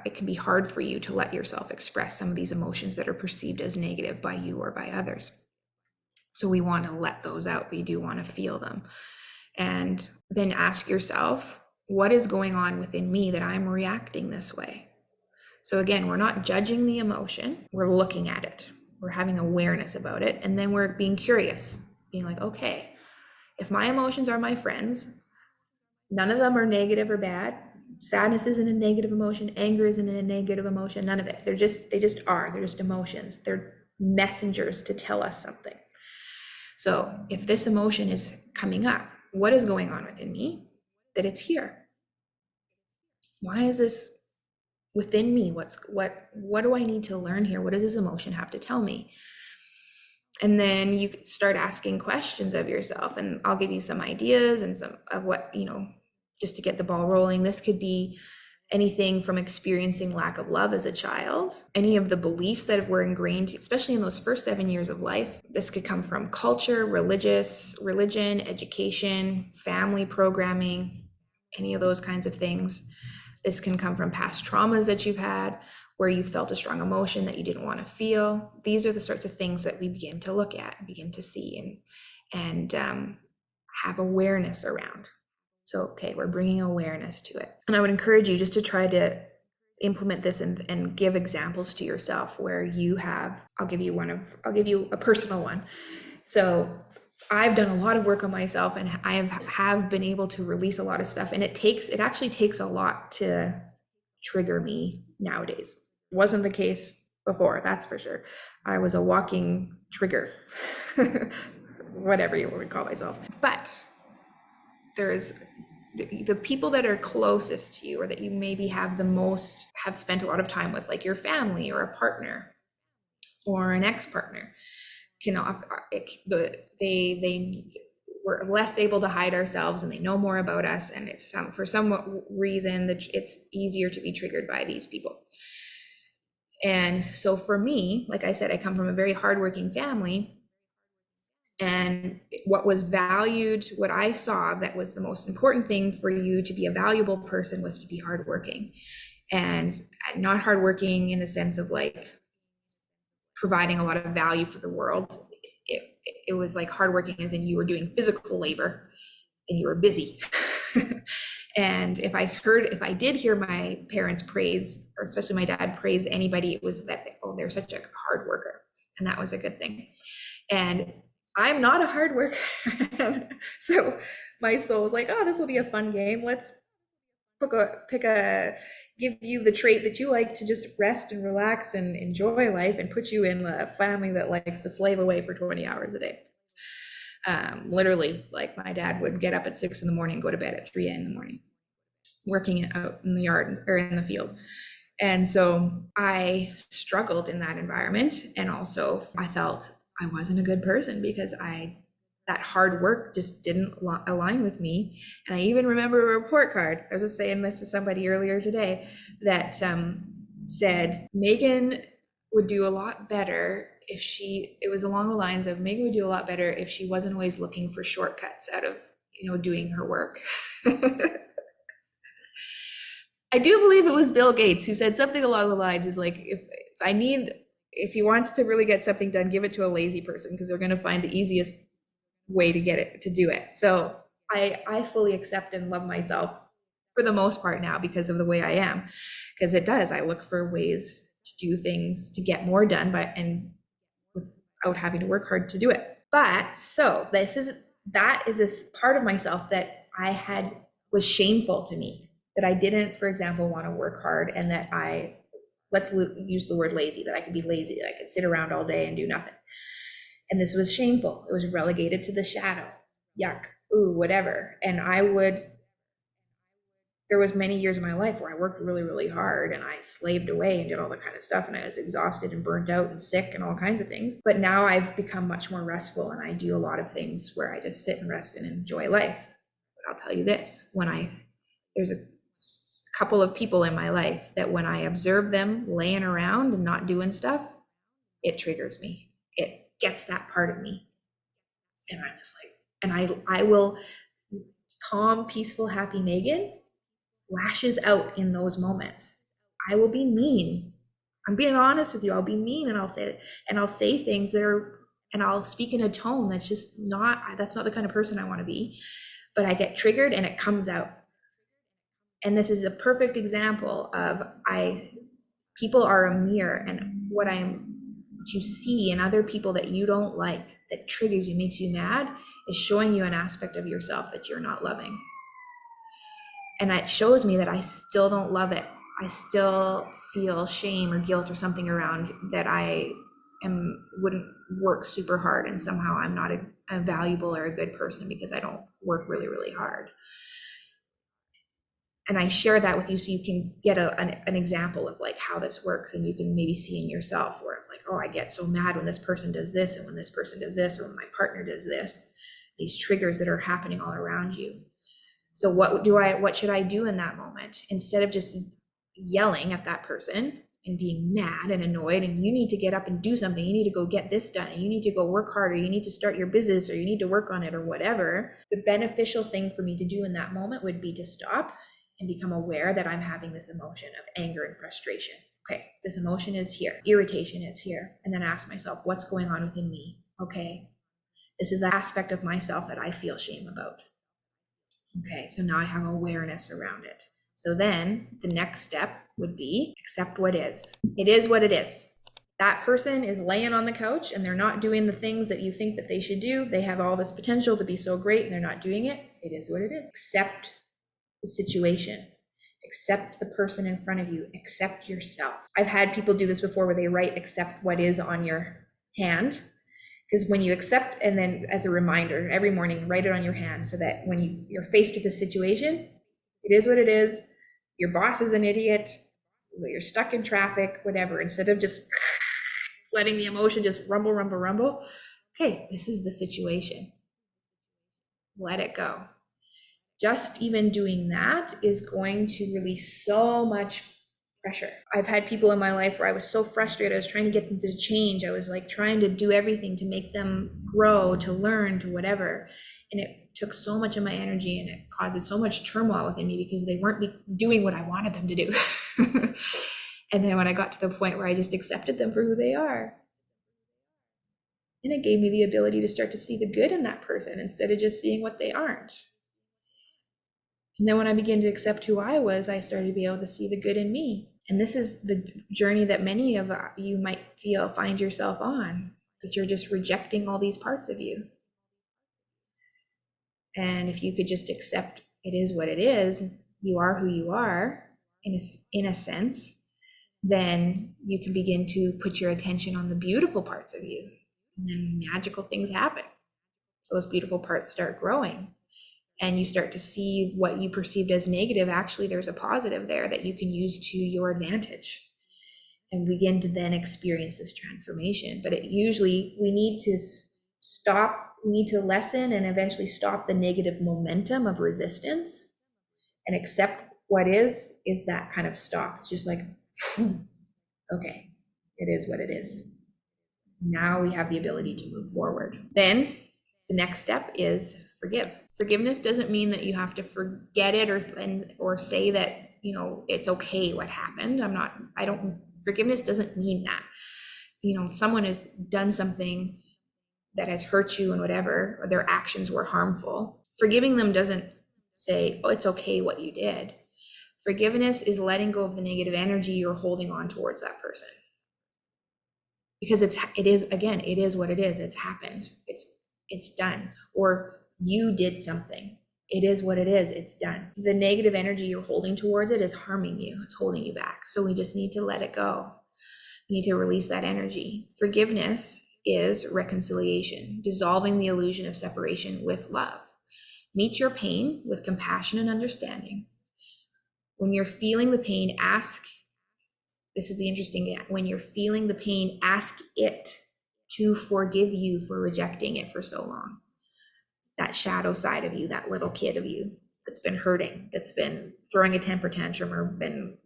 it can be hard for you to let yourself express some of these emotions that are perceived as negative by you or by others. So we want to let those out. We do want to feel them. And then ask yourself, what is going on within me that I'm reacting this way? So again, we're not judging the emotion, we're looking at it. We're having awareness about it. And then we're being curious, being like, okay, if my emotions are my friends, none of them are negative or bad. Sadness isn't a negative emotion. Anger isn't a negative emotion. None of it. They just are. They're just emotions. They're messengers to tell us something. So if this emotion is coming up, what is going on within me that it's here? Why is this within me? What do I need to learn here? What does this emotion have to tell me? And then you start asking questions of yourself, and I'll give you some ideas and some of what, just to get the ball rolling. This could be anything from experiencing lack of love as a child, any of the beliefs that were ingrained, especially in those first 7 years of life. This could come from culture, religion, education, family programming, any of those kinds of things. This can come from past traumas that you've had, where you felt a strong emotion that you didn't want to feel. These are the sorts of things that we begin to look at, begin to see, and have awareness around. So, okay, we're bringing awareness to it. And I would encourage you just to try to implement this and give examples to yourself where you have, I'll give you a personal one. So I've done a lot of work on myself, and I have been able to release a lot of stuff. And it actually takes a lot to trigger me nowadays. Wasn't the case before, that's for sure. I was a walking trigger, whatever you would call myself. But there's the people that are closest to you, or that you maybe have spent a lot of time with, like your family or a partner or an ex-partner, they were less able to hide ourselves, and they know more about us, and it's for some reason that it's easier to be triggered by these people. And so for me, like I said, I come from a very hardworking family, and what was valued, what I saw that was the most important thing for you to be a valuable person, was to be hardworking. And not hardworking in the sense of like providing a lot of value for the world. It was like hardworking as in you were doing physical labor and you were busy. And if I did hear my parents praise, or especially my dad praise anybody, it was that, oh, they're such a hard worker. And that was a good thing. And I'm not a hard worker. So my soul was like, oh, this will be a fun game. Let's give you the trait that you like to just rest and relax and enjoy life, and put you in a family that likes to slave away for 20 hours a day. Literally, like my dad would get up at 6 a.m, go to bed at 3 a.m, working out in the yard or in the field. And so I struggled in that environment. And also I felt I wasn't a good person because that hard work just didn't align with me. And I even remember a report card. I was just saying this to somebody earlier today that said Megan would do a lot better it was along the lines of, Megan would do a lot better if she wasn't always looking for shortcuts out of, doing her work. I do believe it was Bill Gates who said something along the lines is like, if he wants to really get something done, give it to a lazy person, because they're going to find the easiest way to do it. So I fully accept and love myself for the most part now because of the way I am, because I look for ways to do things to get more done, and without having to work hard to do it. But so that is a part of myself that was shameful to me, that I didn't, for example, want to work hard, and that let's use the word lazy, that I could be lazy, that I could sit around all day and do nothing. And this was shameful. It was relegated to the shadow. Yuck. Ooh, whatever. And there was many years of my life where I worked really, really hard, and I slaved away and did all that kind of stuff, and I was exhausted and burnt out and sick and all kinds of things. But now I've become much more restful, and I do a lot of things where I just sit and rest and enjoy life. But I'll tell you this, there's a couple of people in my life that when I observe them laying around and not doing stuff, it triggers me. It gets that part of me. And I'm just like, and I will, calm, peaceful, happy Megan lashes out in those moments. I will be mean. I'm being honest with you. I'll be mean, and I'll say things and I'll speak in a tone that's not the kind of person I want to be. But I get triggered and it comes out. And this is a perfect example of people are a mirror, and what you see in other people that you don't like, that triggers you, makes you mad, is showing you an aspect of yourself that you're not loving. And that shows me that I still don't love it. I still feel shame or guilt or something around that I wouldn't work super hard, and somehow I'm not a valuable or a good person because I don't work really, really hard. And I share that with you so you can get an example of like how this works, and you can maybe see in yourself where it's like, oh, I get so mad when this person does this, and when this person does this, or when my partner does this, these triggers that are happening all around you. So what should I do in that moment? Instead of just yelling at that person and being mad and annoyed, and you need to get up and do something, you need to go get this done, and you need to go work harder, you need to start your business, or you need to work on it, or whatever, the beneficial thing for me to do in that moment would be to stop and become aware that I'm having this emotion of anger and frustration. Okay, this emotion is here, irritation is here, and then ask myself, what's going on within me? Okay, this is the aspect of myself that I feel shame about. Okay, so now I have awareness around it. So then the next step would be accept what is. It is what it is. That person is laying on the couch and they're not doing the things that you think that they should do. They have all this potential to be so great and they're not doing it. It is what it is. Accept the situation. Accept the person in front of you. Accept yourself. I've had people do this before where they write accept what is on your hand. Because when you accept, and then as a reminder, every morning, write it on your hand so that when you're faced with a situation, it is what it is. Your boss is an idiot. You're stuck in traffic, whatever. Instead of just letting the emotion just rumble, rumble, rumble. Okay, this is the situation. Let it go. Just even doing that is going to release so much pressure. I've had people in my life where I was so frustrated. I was trying to get them to change. I was like trying to do everything to make them grow, to learn, to whatever. And it took so much of my energy, and it causes so much turmoil within me because they weren't doing what I wanted them to do. And then when I got to the point where I just accepted them for who they are, and it gave me the ability to start to see the good in that person instead of just seeing what they aren't. And then when I began to accept who I was, I started to be able to see the good in me. And this is the journey that many of you might find yourself on, that you're just rejecting all these parts of you. And if you could just accept it is what it is, you are who you are, in a sense, then you can begin to put your attention on the beautiful parts of you. And then magical things happen. Those beautiful parts start growing. And you start to see what you perceived as negative. Actually, there's a positive there that you can use to your advantage, and begin to then experience this transformation. But we need to lessen and eventually stop the negative momentum of resistance and accept what is that kind of stop. It's just like, okay, it is what it is. Now we have the ability to move forward. Then the next step is forgive. Forgiveness doesn't mean that you have to forget it or say that, it's okay what happened. Forgiveness doesn't mean that. If someone has done something that has hurt you and whatever, or their actions were harmful, forgiving them doesn't say, oh, it's okay what you did. Forgiveness is letting go of the negative energy you're holding on towards that person. Because it is what it is. It's happened. It's done. Or you did something. It is what it is. It's done. The negative energy you're holding towards it is harming you. It's holding you back. So we just need to let it go. We need to release that energy. Forgiveness is reconciliation, dissolving the illusion of separation with love. Meet your pain with compassion and understanding. When you're feeling the pain, this is the interesting, when you're feeling the pain, ask it to forgive you for rejecting it for so long. That shadow side of you, that little kid of you that's been hurting, that's been throwing a temper tantrum or been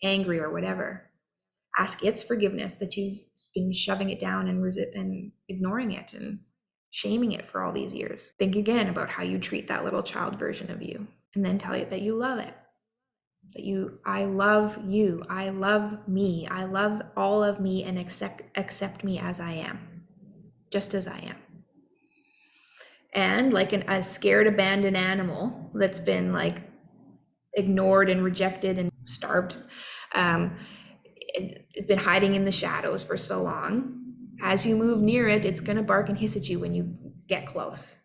angry or whatever. Ask its forgiveness that you've been shoving it down and ignoring it and shaming it for all these years. Think again about how you treat that little child version of you, and then tell it that you love it. I love you, I love me, I love all of me, and accept me as I am, just as I am. And like a scared, abandoned animal that's been like ignored and rejected and starved, it's been hiding in the shadows for so long. As you move near it, it's going to bark and hiss at you when you get close.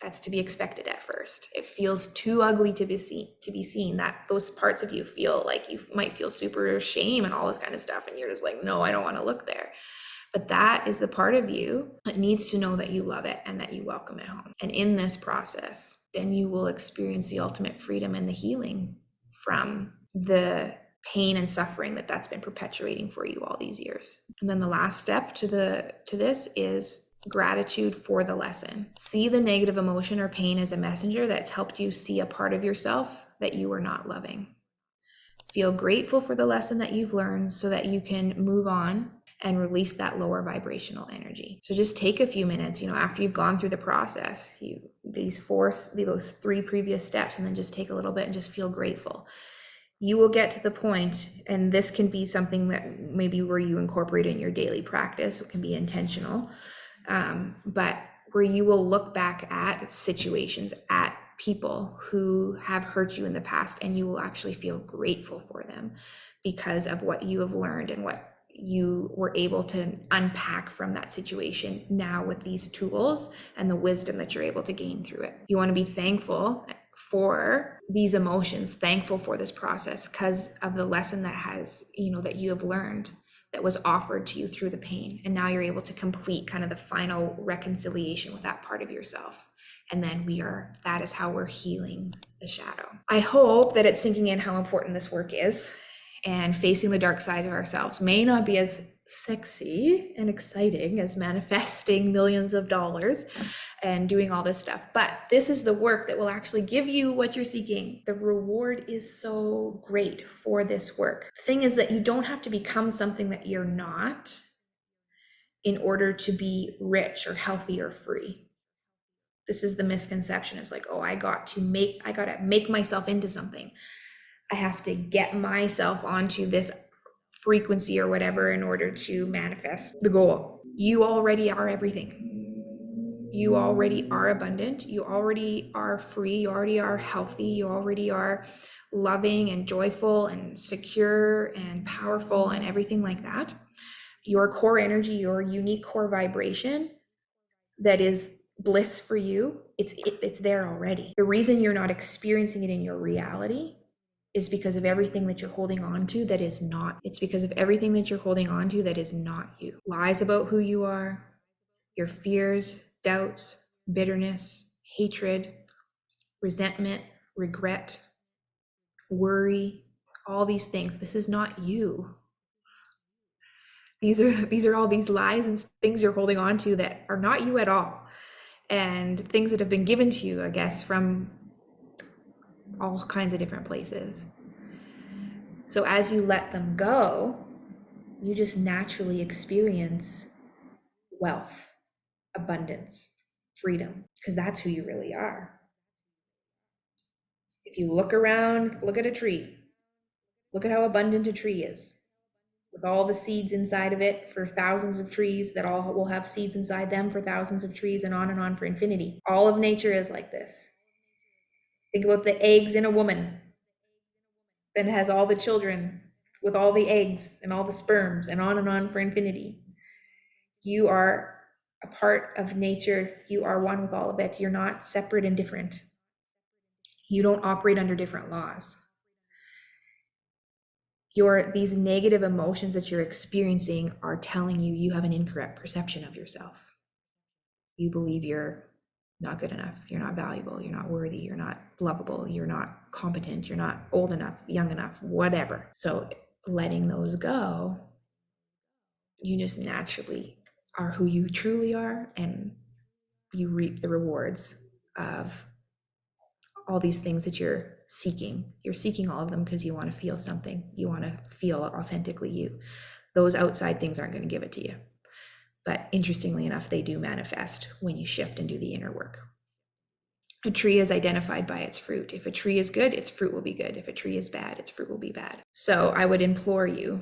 That's to be expected at first. It feels too ugly to be seen. That those parts of you feel like you might feel super shame and all this kind of stuff, and you're just like, no, I don't want to look there. But that is the part of you that needs to know that you love it and that you welcome it home. And in this process, then you will experience the ultimate freedom and the healing from the pain and suffering that's been perpetuating for you all these years. And then the last step to this is gratitude for the lesson. See the negative emotion or pain as a messenger that's helped you see a part of yourself that you were not loving. Feel grateful for the lesson that you've learned so that you can move on and release that lower vibrational energy. So just take a few minutes, after you've gone through the process, those 3 previous steps, and then just take a little bit and just feel grateful. You will get to the point, and this can be something that maybe where you incorporate in your daily practice, it can be intentional, but where you will look back at situations, at people who have hurt you in the past, and you will actually feel grateful for them because of what you have learned and what you were able to unpack from that situation now with these tools and the wisdom that you're able to gain through it. You want to be thankful for these emotions, thankful for this process because of the lesson that you have learned, that was offered to you through the pain. And now you're able to complete kind of the final reconciliation with that part of yourself. And then that is how we're healing the shadow. I hope that it's sinking in how important this work is, and facing the dark sides of ourselves may not be as sexy and exciting as manifesting millions of dollars and doing all this stuff. But this is the work that will actually give you what you're seeking. The reward is so great for this work. The thing is that you don't have to become something that you're not in order to be rich or healthy or free. This is the misconception. It's like, oh, I got to make myself into something. I have to get myself onto this frequency or whatever in order to manifest the goal. You already are everything. You already are abundant. You already are free. You already are healthy. You already are loving and joyful and secure and powerful and everything like that. Your core energy, your unique core vibration that is bliss for you, it's there already. The reason you're not experiencing it in your reality is because of everything that you're holding on to that is not. It's because of everything that you're holding on to that is not you. Lies about who you are, your fears, doubts, bitterness, hatred, resentment, regret, worry, all these things. This is not you. These are all these lies and things you're holding on to that are not you at all. And things that have been given to you, I guess, from all kinds of different places. So as you let them go, you just naturally experience wealth, abundance, freedom, because that's who you really are. If you look around, look at a tree, look at how abundant a tree is, with all the seeds inside of it for thousands of trees that all will have seeds inside them for thousands of trees, and on for infinity. All of nature is like this. Think about the eggs in a woman. Then has all the children with all the eggs and all the sperms, and on for infinity. You are a part of nature. You are one with all of it. You're not separate and different. You don't operate under different laws. These negative emotions that you're experiencing are telling you have an incorrect perception of yourself. You believe you're not good enough, you're not valuable, you're not worthy, you're not lovable, you're not competent, you're not old enough, young enough, whatever. So letting those go, you just naturally are who you truly are, and you reap the rewards of all these things that you're seeking. You're seeking all of them because you want to feel something. You want to feel authentically you. Those outside things aren't going to give it to you. But interestingly enough, they do manifest when you shift and do the inner work. A tree is identified by its fruit. If a tree is good, its fruit will be good. If a tree is bad, its fruit will be bad. So I would implore you,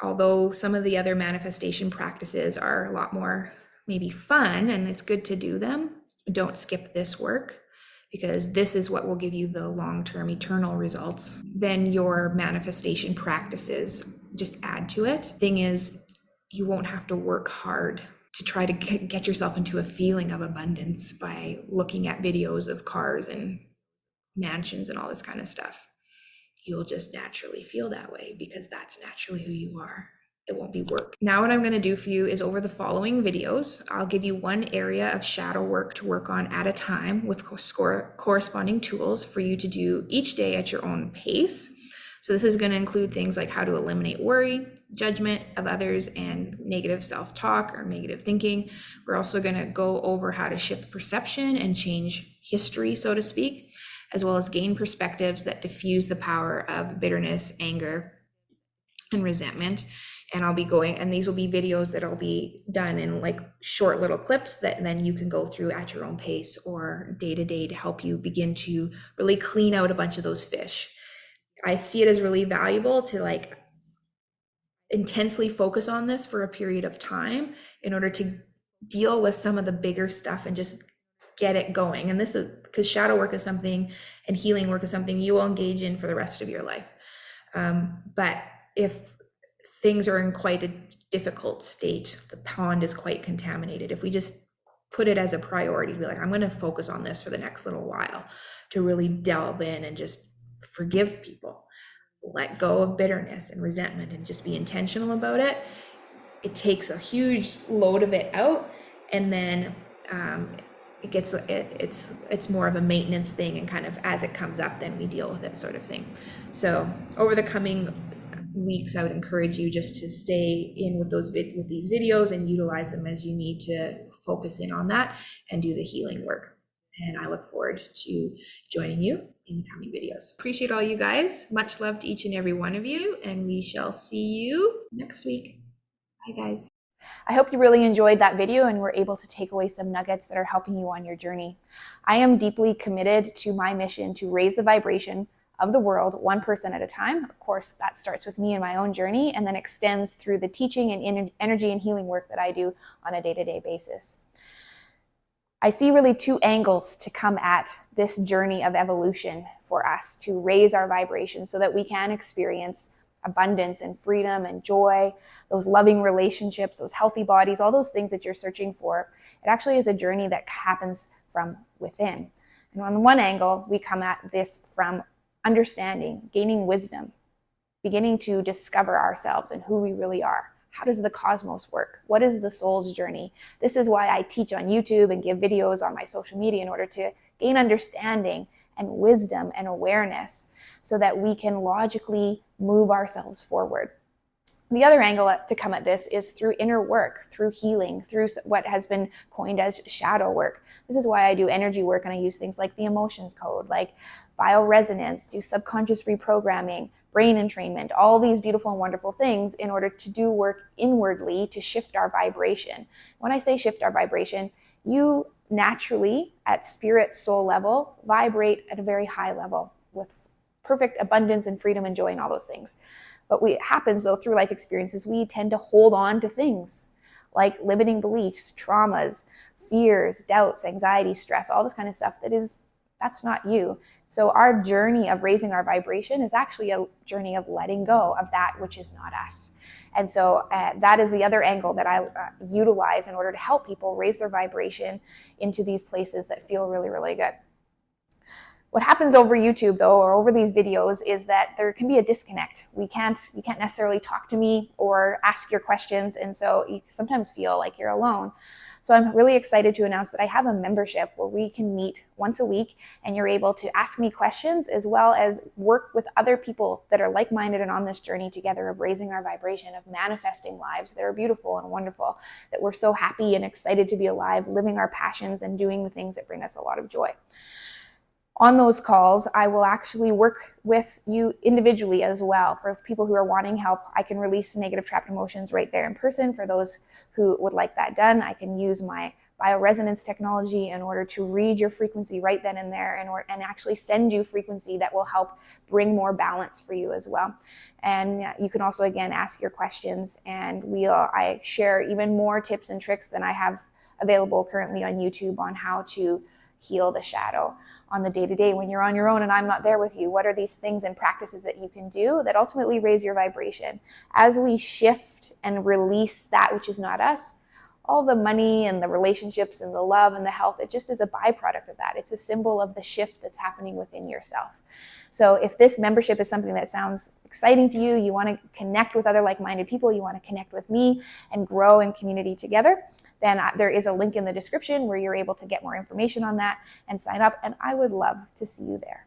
although some of the other manifestation practices are a lot more maybe fun and it's good to do them, don't skip this work, because this is what will give you the long-term eternal results. Then your manifestation practices just add to it. Thing is, you won't have to work hard to try to get yourself into a feeling of abundance by looking at videos of cars and mansions and all this kind of stuff. You'll just naturally feel that way because that's naturally who you are. it won't be work. Now what I'm going to do for you is over the following videos, I'll give you one area of shadow work to work on at a time with corresponding tools for you to do each day at your own pace. So this is going to include things like how to eliminate worry, judgment of others, and negative self-talk or negative thinking. We're also going to go over how to shift perception and change history, so to speak, as well as gain perspectives that diffuse the power of bitterness, anger, and resentment. And I'll be going, and these will be videos that will be done in like short little clips that then you can go through at your own pace or day to day to help you begin to really clean out a bunch of those fish. I see it as really valuable to like intensely focus on this for a period of time in order to deal with some of the bigger stuff and just get it going. And this is because shadow work is something and healing work is something you will engage in for the rest of your life. But if things are in quite a difficult state, the pond is quite contaminated. If we just put it as a priority to be like, I'm going to focus on this for the next little while to really delve in and just forgive people, let go of bitterness and resentment and just be intentional about it, it takes a huge load of it out. And then it's more of a maintenance thing, and kind of as it comes up, then we deal with it, sort of thing. So over the coming weeks, I would encourage you just to stay in with with these videos and utilize them as you need to focus in on that and do the healing work. And I look forward to joining you in the coming videos. Appreciate all you guys. Much love to each and every one of you, and we shall see you next week. Bye, guys. I hope you really enjoyed that video and were able to take away some nuggets that are helping you on your journey. I am deeply committed to my mission to raise the vibration of the world one person at a time. Of course, that starts with me and my own journey and then extends through the teaching and energy and healing work that I do on a day-to-day basis. I see really two angles to come at this journey of evolution for us to raise our vibration so that we can experience abundance and freedom and joy, those loving relationships, those healthy bodies, all those things that you're searching for. It actually is a journey that happens from within. And on the one angle, we come at this from understanding, gaining wisdom, beginning to discover ourselves and who we really are. How does the cosmos work? What is the soul's journey? This is why I teach on YouTube and give videos on my social media, in order to gain understanding and wisdom and awareness so that we can logically move ourselves forward. The other angle to come at this is through inner work, through healing, through what has been coined as shadow work. This is why I do energy work, and I use things like the emotions code, like bioresonance, do subconscious reprogramming, brain entrainment, all these beautiful and wonderful things in order to do work inwardly to shift our vibration. When I say shift our vibration, you naturally at spirit soul level vibrate at a very high level with perfect abundance and freedom and joy and all those things. But it happens though through life experiences, we tend to hold on to things like limiting beliefs, traumas, fears, doubts, anxiety, stress, all this kind of stuff that's not you. So our journey of raising our vibration is actually a journey of letting go of that which is not us. And so that is the other angle that I utilize in order to help people raise their vibration into these places that feel really, really good. What happens over YouTube though, or over these videos, is that there can be a disconnect. You can't necessarily talk to me or ask your questions. And so you sometimes feel like you're alone. So I'm really excited to announce that I have a membership where we can meet once a week and you're able to ask me questions as well as work with other people that are like-minded and on this journey together of raising our vibration, of manifesting lives that are beautiful and wonderful, that we're so happy and excited to be alive, living our passions and doing the things that bring us a lot of joy. On those calls, I will actually work with you individually as well. For people who are wanting help, I can release negative trapped emotions right there in person. For those who would like that done, I can use my bioresonance technology in order to read your frequency right then and there and actually send you frequency that will help bring more balance for you as well. And you can also, again, ask your questions, and I share even more tips and tricks than I have available currently on YouTube on how to heal the shadow on the day-to-day when you're on your own and I'm not there with you. What are these things and practices that you can do that ultimately raise your vibration? As we shift and release that which is not us, all the money and the relationships and the love and the health, it just is a byproduct of that. It's a symbol of the shift that's happening within yourself. So if this membership is something that sounds exciting to you, you want to connect with other like-minded people, you want to connect with me and grow in community together, then there is a link in the description where you're able to get more information on that and sign up. And I would love to see you there.